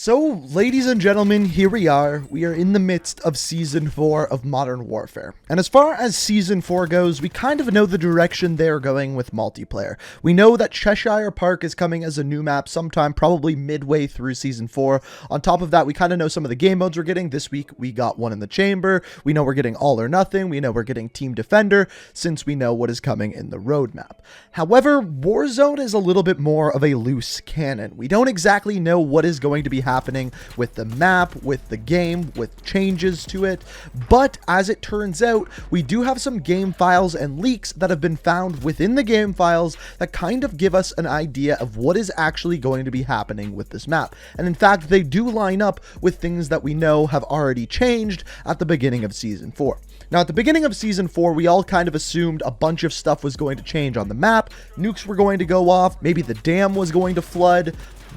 So, ladies and gentlemen, here we are. We are in the midst of Season 4 of Modern Warfare. And as far as Season 4 goes, we kind of know the direction they're going with multiplayer. We know that Cheshire Park is coming as a new map sometime probably midway through Season 4. On top of that, we kind of know some of the game modes we're getting. This week, we got one in the chamber. We know we're getting All or Nothing. We know we're getting Team Defender, since we know what is coming in the roadmap. However, Warzone is a little bit more of a loose cannon. We don't exactly know what is going to be happening with the map, with the game, with changes to it, but as it turns out, we do have some game files and leaks that have been found within the game files that kind of give us an idea of what is actually going to be happening with this map. And in fact, they do line up with things that we know have already changed at the beginning of Season 4. Now, at the beginning of Season 4, we all kind of assumed a bunch of stuff was going to change on the map, nukes were going to go off, maybe the dam was going to flood,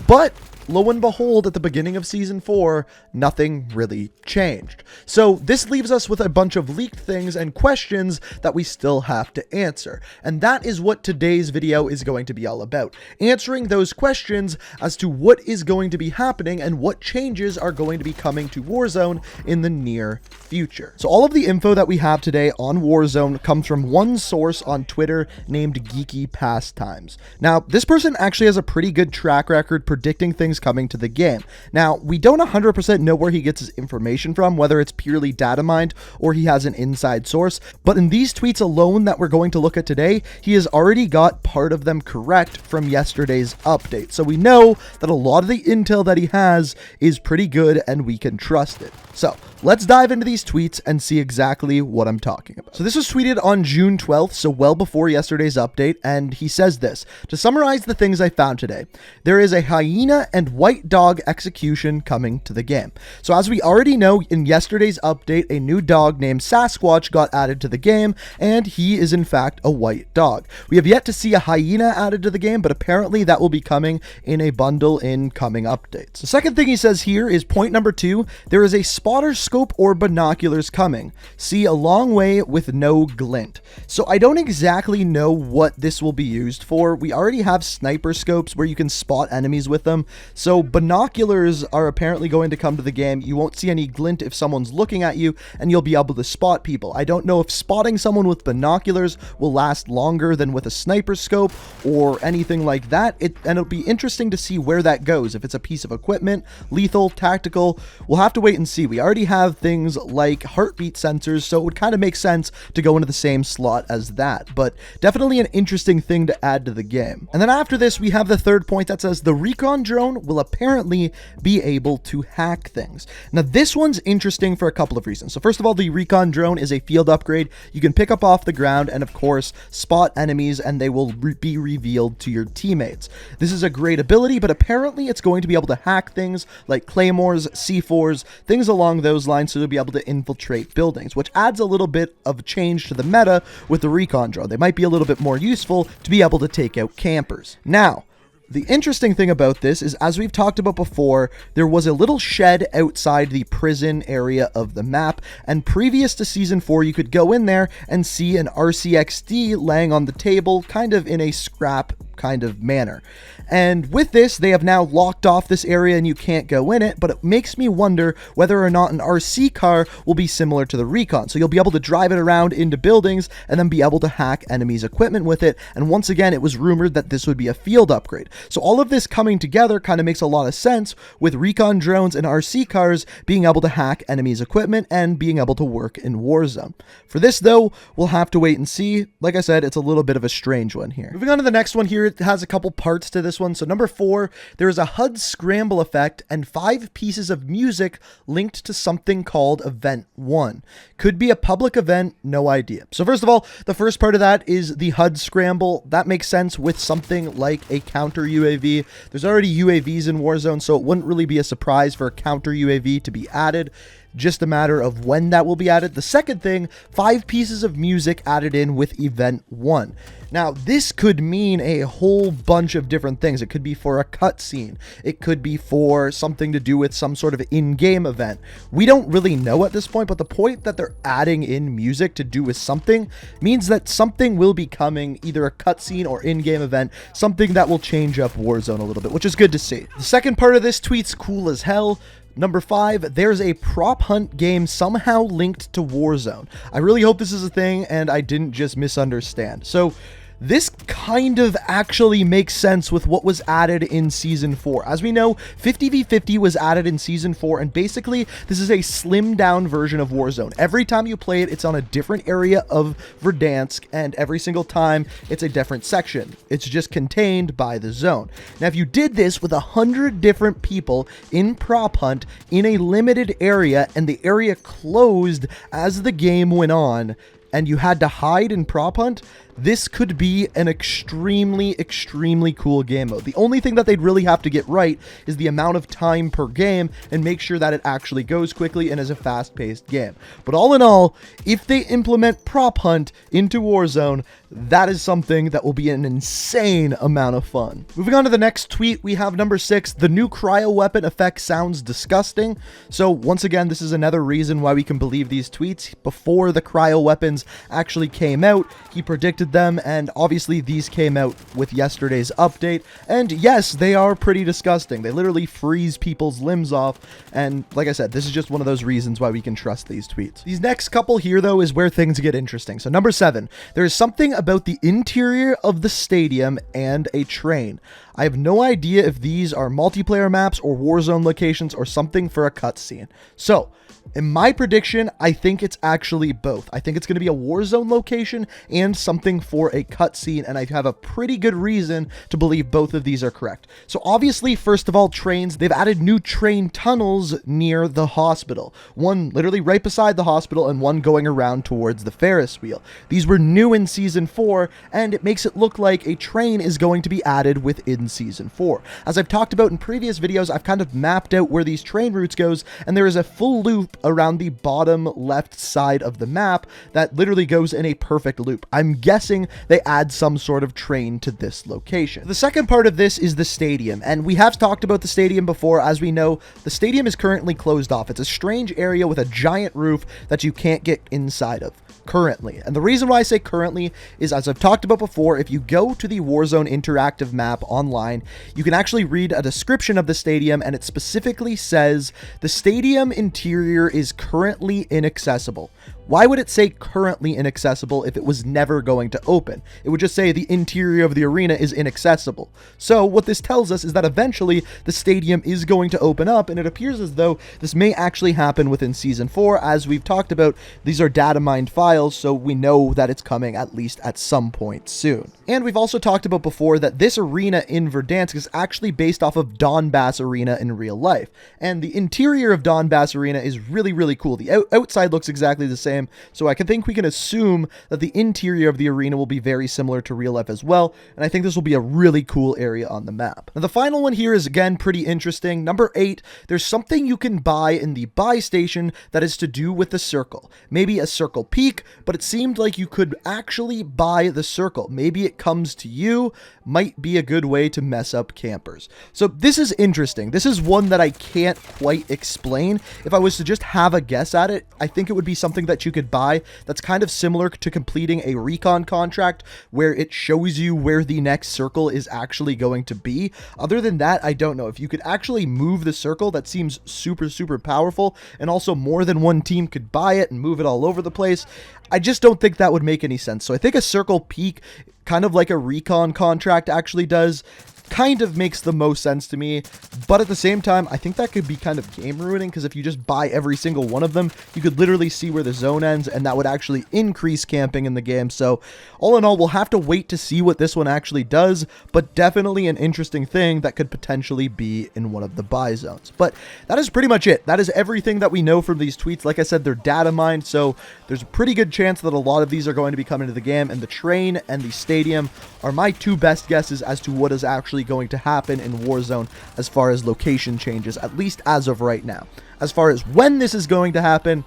but lo and behold, at the beginning of Season 4, nothing really changed. So this leaves us with a bunch of leaked things and questions that we still have to answer. And that is what today's video is going to be all about. Answering those questions as to what is going to be happening and what changes are going to be coming to Warzone in the near future. So all of the info that we have today on Warzone comes from one source on Twitter named Geeky Pastimes. Now, this person actually has a pretty good track record predicting things coming to the game. Now, we don't 100% know where he gets his information from, whether it's purely data mined or he has an inside source, but in these tweets alone that we're going to look at today, he has already got part of them correct from yesterday's update. So we know that a lot of the intel that he has is pretty good and we can trust it. So let's dive into these tweets and see exactly what I'm talking about. So this was tweeted on June 12th, so well before yesterday's update, and he says this: to summarize the things I found today, there is a hyena and white dog execution coming to the game. So as we already know, in yesterday's update, a new dog named Sasquatch got added to the game, and he is in fact a white dog. We have yet to see a hyena added to the game, but apparently that will be coming in a bundle in coming updates. The second thing he says here is point number 2, there is a spotter scope or binoculars coming. See a long way with no glint. So I don't exactly know what this will be used for. We already have sniper scopes where you can spot enemies with them. So binoculars are apparently going to come to the game. You won't see any glint if someone's looking at you, and you'll be able to spot people. I don't know if spotting someone with binoculars will last longer than with a sniper scope or anything like that. And it'll be interesting to see where that goes. If it's a piece of equipment, lethal, tactical, we'll have to wait and see. We already have things like heartbeat sensors, so it would kind of make sense to go into the same slot as that, but definitely an interesting thing to add to the game. And then after this, we have the third point that says the recon drone will apparently be able to hack things. Now, this one's interesting for a couple of reasons. So first of all, the recon drone is a field upgrade. You can pick up off the ground and of course spot enemies, and they will be revealed to your teammates. This is a great ability, but apparently it's going to be able to hack things like claymores, C4s, things along those lines, so you'll be able to infiltrate buildings, which adds a little bit of change to the meta with the recon drone. They might be a little bit more useful to be able to take out campers. Now, the interesting thing about this is, as we've talked about before, there was a little shed outside the prison area of the map, and previous to Season 4, you could go in there and see an RCXD laying on the table, kind of in a scrap kind of manner. And with this, they have now locked off this area and you can't go in it, but it makes me wonder whether or not an RC car will be similar to the recon. So you'll be able to drive it around into buildings and then be able to hack enemies' equipment with it. And once again, it was rumored that this would be a field upgrade. So all of this coming together kind of makes a lot of sense, with recon drones and RC cars being able to hack enemies' equipment and being able to work in Warzone. For this though, we'll have to wait and see. Like I said, it's a little bit of a strange one here. Moving on to the next one here, it has a couple parts to this one. So number 4, there is a HUD scramble effect and 5 pieces of music linked to something called Event 1. Could be a public event, no idea. So first of all, the first part of that is the HUD scramble. That makes sense with something like a counter UAV. There's already UAVs in Warzone, so it wouldn't really be a surprise for a counter UAV to be added. just a matter of when that will be added. The second thing, 5 pieces of music added in with Event 1. Now, this could mean a whole bunch of different things. It could be for a cutscene. It could be for something to do with some sort of in-game event. We don't really know at this point, but the point that they're adding in music to do with something means that something will be coming, either a cutscene or in-game event, something that will change up Warzone a little bit, which is good to see. The second part of this tweet's cool as hell. Number 5, there's a prop hunt game somehow linked to Warzone. I really hope this is a thing and I didn't just misunderstand. So, this kind of actually makes sense with what was added in Season 4. As we know, 50v50 was added in Season 4, and basically, this is a slimmed-down version of Warzone. Every time you play it, it's on a different area of Verdansk, and every single time, it's a different section. It's just contained by the zone. Now, if you did this with 100 different people in Prop Hunt in a limited area, and the area closed as the game went on, and you had to hide in Prop Hunt, this could be an extremely, extremely cool game mode. The only thing that they'd really have to get right is the amount of time per game and make sure that it actually goes quickly and is a fast-paced game. But all in all, if they implement Prop Hunt into Warzone, that is something that will be an insane amount of fun. Moving on to the next tweet, we have number 6. The new cryo weapon effect sounds disgusting. So once again, this is another reason why we can believe these tweets. Before the cryo weapons actually came out, he predicted them, and obviously these came out with yesterday's update, and yes, they are pretty disgusting. They literally freeze people's limbs off, and like I said, this is just one of those reasons why we can trust these tweets. These next couple here, though, is where things get interesting. So number 7, there is something about the interior of the stadium and a train. I have no idea if these are multiplayer maps or Warzone locations or something for a cutscene. So, in my prediction, I think it's actually both. I think it's going to be a Warzone location and something for a cutscene, and I have a pretty good reason to believe both of these are correct. So obviously, first of all, trains. They've added new train tunnels near the hospital. One literally right beside the hospital and one going around towards the Ferris wheel. These were new in Season 4, and it makes it look like a train is going to be added within Season 4. As I've talked about in previous videos, I've kind of mapped out where these train routes goes, and there is a full loop around the bottom left side of the map that literally goes in a perfect loop. I'm guessing they add some sort of train to this location. The second part of this is the stadium, and we have talked about the stadium before. As we know, the stadium is currently closed off. It's a strange area with a giant roof that you can't get inside of currently. And the reason why I say currently is, as I've talked about before, if you go to the Warzone interactive map online, you can actually read a description of the stadium, and it specifically says the stadium interior is currently inaccessible. Why would it say currently inaccessible if it was never going to open? It would just say the interior of the arena is inaccessible. So what this tells us is that eventually the stadium is going to open up, and it appears as though this may actually happen within Season 4. As we've talked about, these are data mined files, so we know that it's coming at least at some point soon. And we've also talked about before that this arena in Verdansk is actually based off of Donbass Arena in real life. And the interior of Donbass Arena is really, really cool. The outside looks exactly the same, so I think we can assume that the interior of the arena will be very similar to real life as well, and I think this will be a really cool area on the map. Now, the final one here is again pretty interesting. Number 8, there's something you can buy in the buy station that is to do with the circle. Maybe a circle peak, but it seemed like you could actually buy the circle. Maybe it comes to you. Might be a good way to mess up campers. So this is interesting. This is one that I can't quite explain. If I was to just have a guess at it, I think it would be something that you could buy that's kind of similar to completing a recon contract where it shows you where the next circle is actually going to be. Other than that, I don't know. If you could actually move the circle, that seems super, super powerful, and also more than one team could buy it and move it all over the place. I just don't think that would make any sense. So I think a circle peak, kind of like a recon contract actually does, kind of makes the most sense to me, but at the same time, I think that could be kind of game ruining, because if you just buy every single one of them, you could literally see where the zone ends, and that would actually increase camping in the game. So all in all, we'll have to wait to see what this one actually does, but definitely an interesting thing that could potentially be in one of the buy zones. But that is pretty much it. That is everything that we know from these tweets. Like I said, they're data mined, so there's a pretty good chance that a lot of these are going to be coming to the game, and the train and the stadium are my two best guesses as to what is actually actually going to happen in Warzone as far as location changes, at least as of right now. As far as when this is going to happen,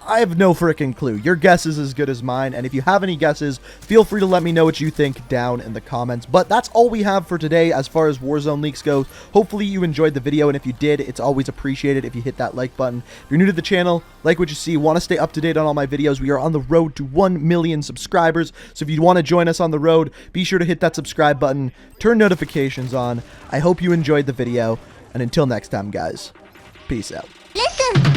I have no freaking clue. Your guess is as good as mine, and if you have any guesses, feel free to let me know what you think down in the comments. But that's all we have for today as far as Warzone leaks go. Hopefully you enjoyed the video, and if you did, it's always appreciated if you hit that like button. If you're new to the channel, like what you see, want to stay up to date on all my videos, we are on the road to 1 million subscribers, so if you want to join us on the road, be sure to hit that subscribe button, turn notifications on. I hope you enjoyed the video, and until next time, guys, peace out. Listen.